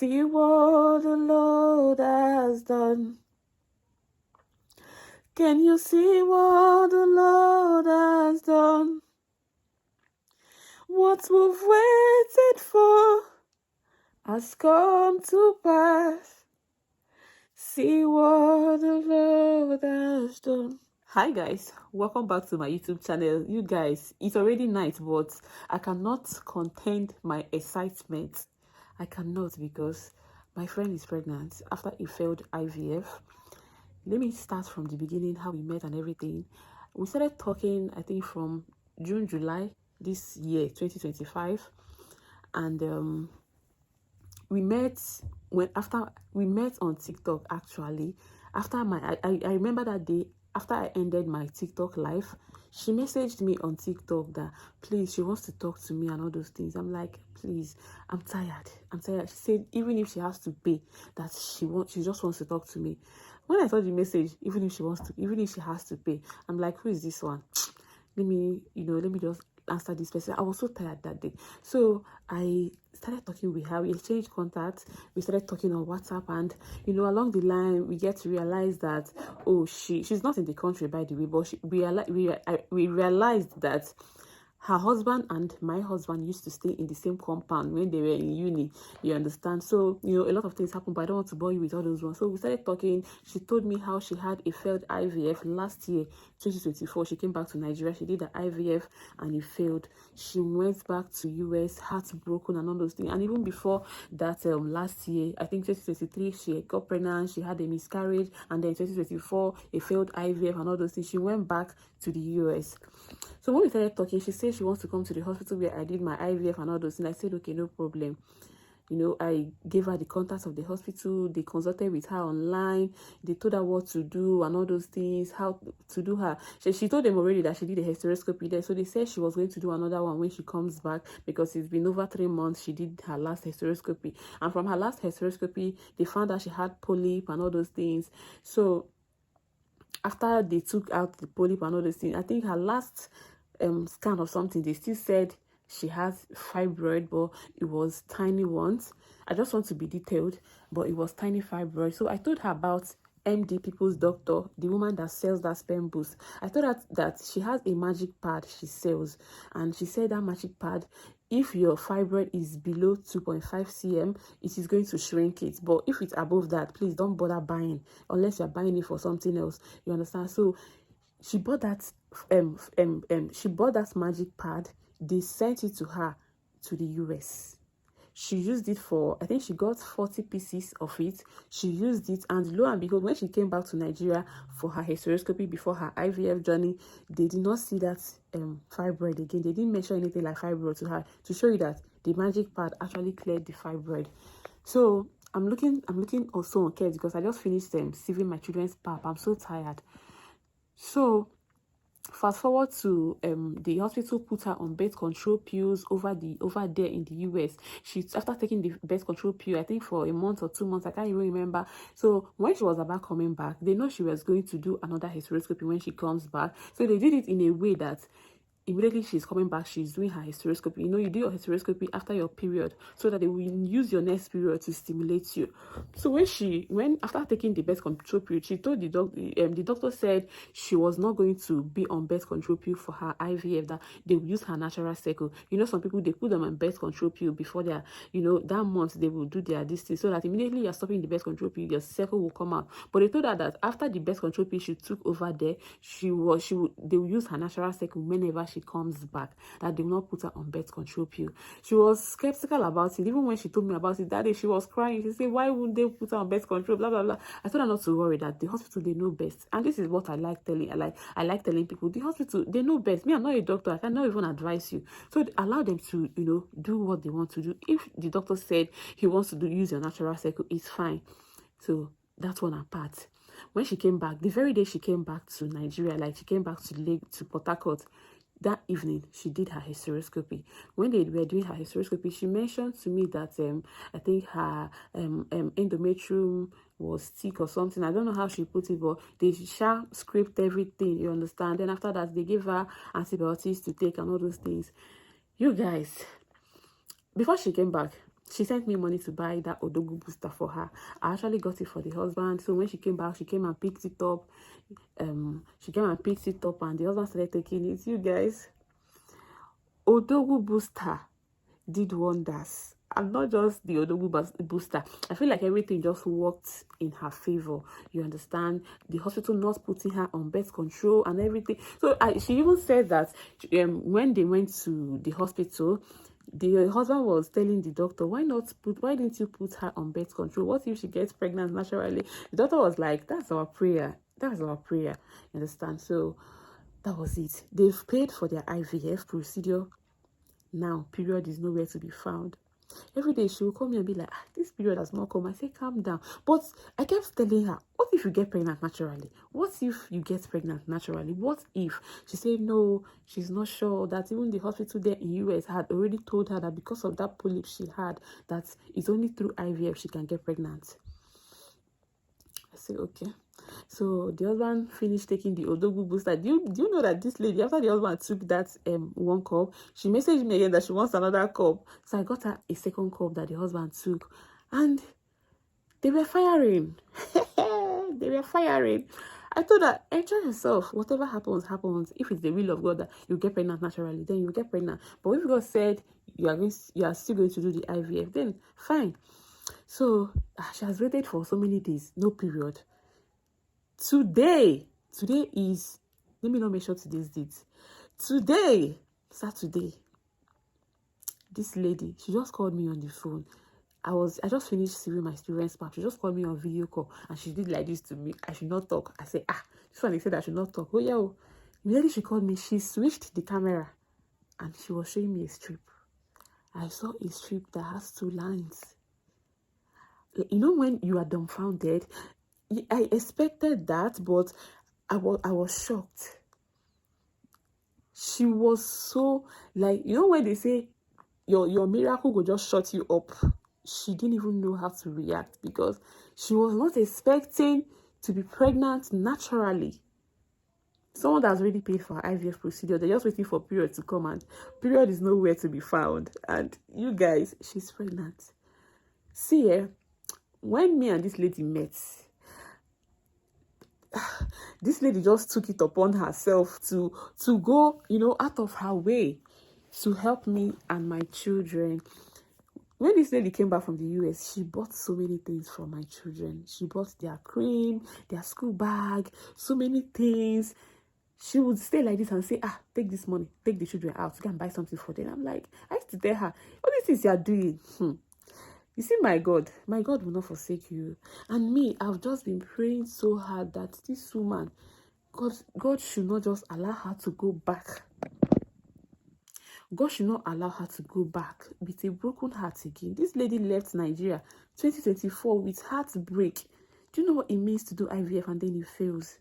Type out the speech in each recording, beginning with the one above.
See what the Lord has done. Can you see what the Lord has done? What we've waited for has come to pass. See what the Lord has done. Hi guys, welcome back to my YouTube channel. You guys, it's already night, but I cannot contain my excitement. I cannot, because my friend is pregnant after a failed IVF. Let me start from the beginning, how we met and everything. We started talking, I think, from June, July this year, 2025, and we met on TikTok. Actually, after I remember that day, after I ended my TikTok live, she messaged me on TikTok that please, she wants to talk to me and all those things. I'm like, please, I'm tired. She said even if she has to pay, that she just wants to talk to me. When I saw the message, even if she has to pay, I'm like, who is this one? let me just answer this person. I was so tired that day, so I started talking with her. We exchanged contacts, we started talking on WhatsApp, and along the line we get to realize that, oh, she's not in the country, by the way, but we realized that her husband and my husband used to stay in the same compound when they were in uni, you understand? So, a lot of things happened, but I don't want to bore you with all those ones. So we started talking. She told me how she had a failed IVF last year, 2024. She came back to Nigeria. She did the IVF and it failed. She went back to US, heartbroken and all those things. And even before that, last year, I think 2023, she got pregnant. She had a miscarriage. And then 2024, a failed IVF and all those things. She went back to the US. So when we started talking, she said she wants to come to the hospital where I did my IVF and all those things. I said, okay, no problem. I gave her the contacts of the hospital. They consulted with her online. They told her what to do and all those things, how to do her. She told them already that she did a hysteroscopy there. So they said she was going to do another one when she comes back, because it's been over 3 months she did her last hysteroscopy. And from her last hysteroscopy, they found out she had polyp and all those things. So after they took out the polyp and all those things, I think her last scan or something, they still said she has fibroid, but it was tiny ones. I just want to be detailed, but it was tiny fibroid. So I told her about MD People's Doctor, the woman that sells that sperm boost. I told her that she has a magic pad she sells, and she said that magic pad, if your fibroid is below 2.5 cm, it is going to shrink it. But if it's above that, please don't bother buying, unless you're buying it for something else. You understand? So she bought that magic pad. They sent it to her to the US. She used it for, I think she got 40 pieces of it. She used it, and lo and behold, when she came back to Nigeria for her hysteroscopy before her IVF journey, they did not see that fibroid again. They didn't mention anything like fibroid to her, to show you that the magic pad actually cleared the fibroid. So I'm looking also on care, because I just finished receiving my children's pap. I'm so tired. So fast forward to the hospital put her on birth control pills over there in the US. She, after taking the birth control pill, I think for a month or 2 months, I can't even remember. So when she was about coming back, they know she was going to do another hysteroscopy when she comes back. So they did it in a way that immediately she's coming back, she's doing her hysteroscopy. You do your hysteroscopy after your period, so that they will use your next period to stimulate you. So when after taking the birth control pill, she told the doctor said she was not going to be on birth control pill for her IVF, that they will use her natural cycle. Some people, they put them on birth control pill before their, that month they will do their distance, so that immediately you're stopping the birth control pill, your cycle will come out. But they told her that after the birth control pill she took over there, they will use her natural cycle whenever she comes back, that they will not put her on birth control pill. She was skeptical about it. Even when she told me about it that day, she was crying. She said, why would they put her on birth control, blah blah blah. I told her not to worry, that the hospital, they know best. And this is what I like telling people, the hospital, they know best. Me, I'm not a doctor, I cannot even advise you. So allow them to do what they want to do. If the doctor said he wants to use your natural cycle, it's fine. So that's one apart. When she came back, the very day she came back to Nigeria, like she came back to Port Harcourt, that evening she did her hysteroscopy. When they were doing her hysteroscopy, she mentioned to me that I think her endometrium was thick or something. I don't know how she put it, but they scraped everything, you understand? Then after that, they gave her antibiotics to take and all those things. You guys, before she came back, She sent me money to buy that Odogu booster for her. I actually got it for the husband. So when she came back, she came and picked it up. And the husband started taking it. You guys, Odogu booster did wonders. And not just the Odogu booster. I feel like everything just worked in her favor. You understand? The hospital not putting her on birth control and everything. So she even said that when they went to the hospital, the husband was telling the doctor, why didn't you put her on birth control? What if she gets pregnant naturally? The doctor was like, that's our prayer. That's our prayer. You understand? So that was it. They've paid for their IVF procedure. Now, period is nowhere to be found. Every day she will call me and be like, this period has not come. I say, calm down. But I kept telling her, what if you get pregnant naturally? What if you get pregnant naturally? What if? She said, no, she's not sure. That even the hospital there in US had already told her that because of that polyp she had, that it's only through IVF she can get pregnant. I said, okay. So the husband finished taking the Odogu booster. Do you know that this lady, after the husband took that one cup, she messaged me again that she wants another cup. So I got her a second cup that the husband took, and they were firing. They were firing. I told her, enjoy yourself. Whatever happens, happens. If it's the will of God that you get pregnant naturally, then you get pregnant. But if God said you are still going to do the IVF, then fine. So she has waited for so many days, no period. Today is, let me not make sure today's date. Today, Saturday, this lady, she just called me on the phone. I just finished seeing my students back. She just called me on video call and she did like this to me. I should not talk. I said, this one they said I should not talk. Oh yeah. Immediately she called me, she switched the camera and she was showing me a strip. I saw a strip that has 2 lines. You know when you are dumbfounded? I expected that, but I was shocked. She was so, like, you know when they say your miracle will just shut you up. She didn't even know how to react because she was not expecting to be pregnant naturally. Someone that's already paid for her IVF procedure, they're just waiting for period to come, and period is nowhere to be found. And you guys, she's pregnant. See, when me and this lady met, this lady just took it upon herself to go, out of her way to help me and my children. When this lady came back from the US, she bought so many things for my children. She bought their cream, their school bag, so many things. She would stay like this and say, take this money, take the children out to go and buy something for them. I'm like, I used to tell her, all these things you are doing, you see, my God will not forsake you. And me, I've just been praying so hard that this woman, God should not just allow her to go back. God should not allow her to go back with a broken heart again. This lady left Nigeria 2024 with heartbreak. Do you know what it means to do IVF and then it fails?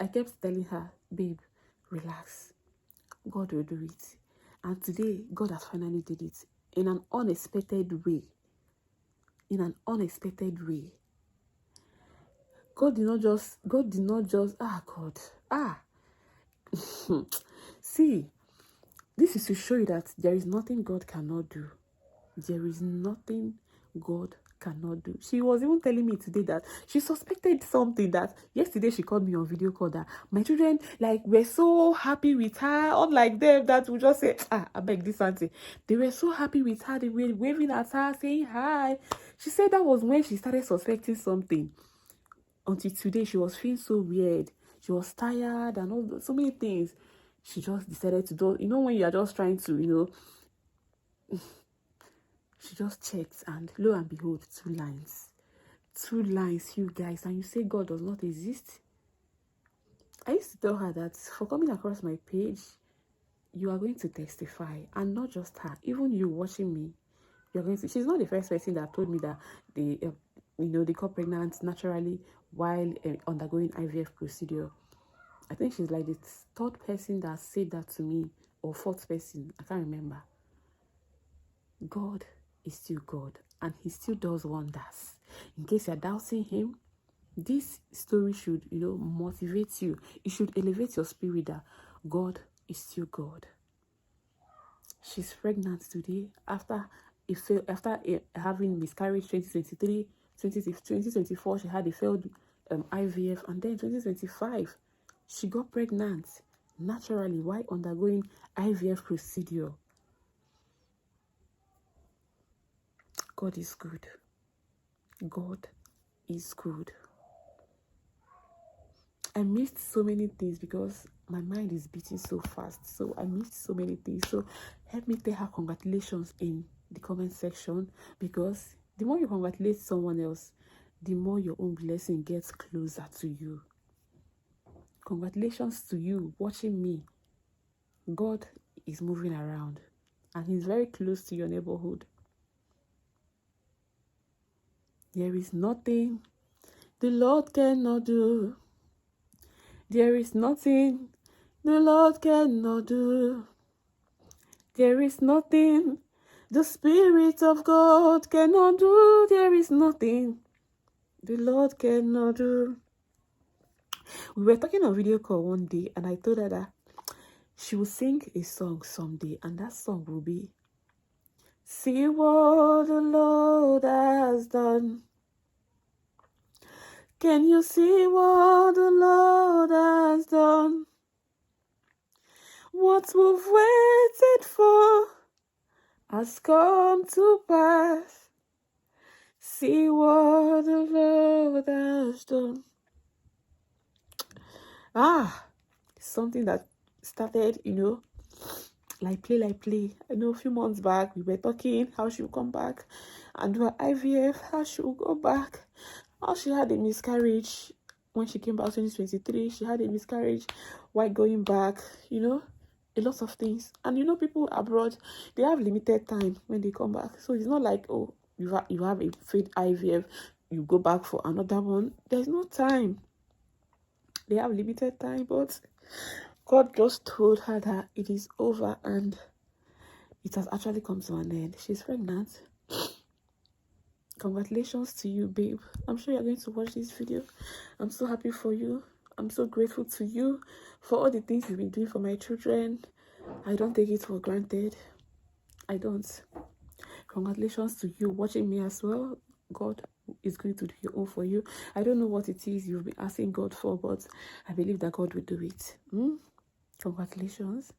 I kept telling her, babe, relax. God will do it. And today, God has finally did it in an unexpected way. God did not just, See, this is to show you that there is nothing God cannot do. There is nothing God cannot do. She was even telling me today that she suspected something, that yesterday she called me on video call that my children were so happy with her, unlike them that would just say, I beg this auntie. They were so happy with her, they were waving at her, saying hi. She said that was when she started suspecting something. Until today, she was feeling so weird. She was tired and so many things. She just decided to do, when you are just trying to, she just checked and lo and behold, 2 lines. 2 lines, you guys. And you say God does not exist? I used to tell her that for coming across my page, you are going to testify. And not just her, even you watching me, you're going to. She's not the first person that told me that they got pregnant naturally while undergoing IVF procedure. I think she's like the 3rd person that said that to me, or 4th person. I can't remember. God is still God, and he still does wonders. In case you're doubting him, this story should, motivate you. It should elevate your spirit that God is still God. She's pregnant today after having miscarriage 2023, 2024, she had a failed IVF, and then 2025, she got pregnant naturally while undergoing IVF procedure. God is good. God is good. I missed so many things because my mind is beating so fast. So I missed so many things. So help me tell her congratulations in the comment section, because the more you congratulate someone else, the more your own blessing gets closer to you. Congratulations to you watching me. God is moving around and he's very close to your neighborhood. There is nothing the Lord cannot do. There is nothing the Lord cannot do. There is nothing the Spirit of God cannot do. There is nothing the Lord cannot do. We were talking on video call one day, and I told her that she will sing a song someday, and that song will be, see what the Lord has done. Can you see what the Lord has done? What we've waited for has come to pass. See what the Lord has done. Something that started, like play. I know a few months back, we were talking how she would come back and do her IVF, how she would go back, how she had a miscarriage when she came back 2023. She had a miscarriage while going back, a lot of things. And people abroad, they have limited time when they come back. So it's not like, oh, you have a failed IVF, you go back for another one. There's no time. They have limited time, but God just told her that it is over and it has actually come to an end. She's pregnant. Congratulations to you, babe. I'm sure you're going to watch this video. I'm so happy for you. I'm so grateful to you for all the things you've been doing for my children. I don't take it for granted. I don't. Congratulations to you watching me as well. God is going to do your own for you. I don't know what it is you've been asking God for, but I believe that God will do it. Congratulations.